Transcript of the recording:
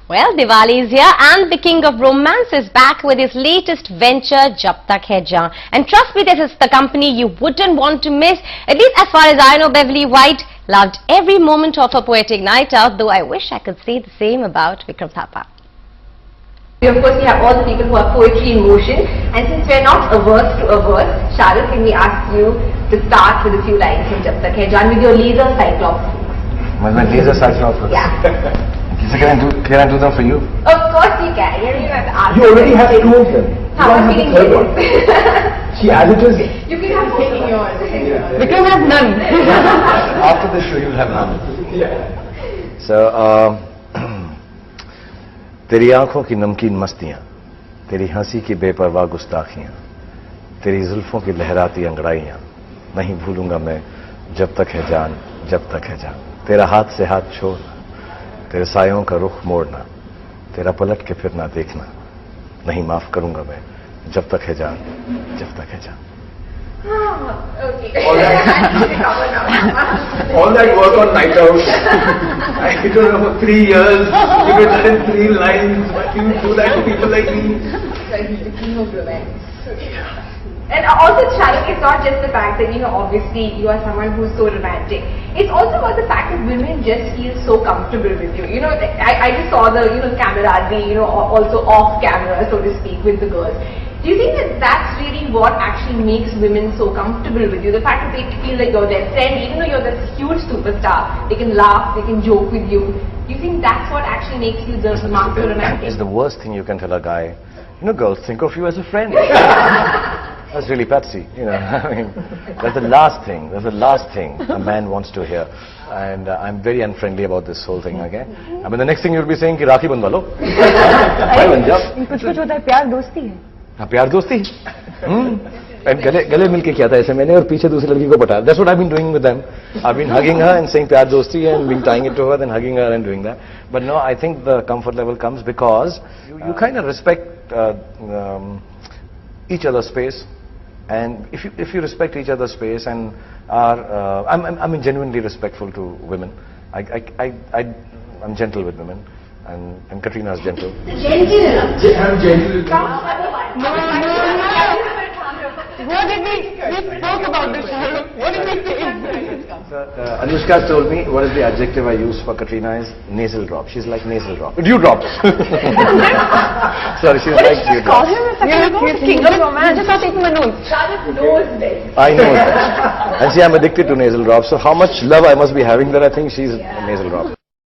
Well, Diwali is here and the king of romance is back with his latest venture, Jab Tak Hai Jaan. And trust me, this is the company you wouldn't want to miss. At least as far as I know, Beverly White loved every moment of her poetic night out, though I wish I could say the same about Vikram Thapa. Of course, we have all the people who are poetry in motion, and since we're not averse to a verse, Shahrukh, can we ask you to start with a few lines from Jab Tak Hai Jaan with your laser cyclops? My laser cyclops? Yeah. So can I do them for you? Of course you can. You don't have to ask. You already have two of them. How am I feeling one. See, as it is. You can have both of yours. Vikram has none. After the show, you'll have none. Yeah. So, तेरी आंखों की नमकीन मस्तियां, तेरी हंसी की बेपरवाह गुस्ताखियां, तेरी जुल्फों की लहराती अंगड़ाइयां, नहीं भूलूंगा मैं जब तक है जान, जब तक है जान. तेरा हाथ से हाथ छोड़ना, तेरे सायों का रुख मोड़ना, तेरा पलट के फिर ना देखना, नहीं माफ करूंगा मैं जब तक है जान, जब तक है जान. Okay. All that work on night out. I don't know, for 3 years, you did that in 3 lines, but you do that to people like me. The king of romance. And also, Shahrukh, it's not just the fact that, obviously you are someone who's so romantic. It's also about the fact that women just feel so comfortable with you. I just saw the, camaraderie, also off camera, so to speak, with the girls. Do you think that that's really what actually makes women so comfortable with you? The fact that they feel like you're their friend, even though you're this huge superstar, they can laugh, they can joke with you. Do you think that's what actually makes you the master romantic? It's the worst thing you can tell a guy. Girls think of you as a friend. That's really patsy, I mean, that's the last thing a man wants to hear. And I'm very unfriendly about this whole thing, okay? I mean, the next thing you'll be saying, ki Rakhi bandwa lo. Bhai ban jao. कुछ होता है, प्यार दोस्ती है. हाँ, प्यार दोस्ती. गले मिलके किया था ऐसे मैंने और पीछे दूसरी लड़की को पटा. That's what I've been doing with them. I've been hugging her and saying प्यार दोस्ती and being tying it to her, then hugging her and doing that. But no, I think the comfort level comes because you kind of respect each other's space. And if you respect each other's space and are, I'm genuinely respectful to women. I'm gentle with women, and Katrina is gentle. I'm gentle. What did we spoke about this? What did we say? Anushka told me what is the adjective I use for Katrina is nasal drop. She's like nasal drop. Dew drop. Sorry, she's like dew drop. You're king of romance. Just not taking my notes. Shahrukh knows this. I know that. And see, I'm addicted to nasal drops. So how much love I must be having that I think she's a nasal drop.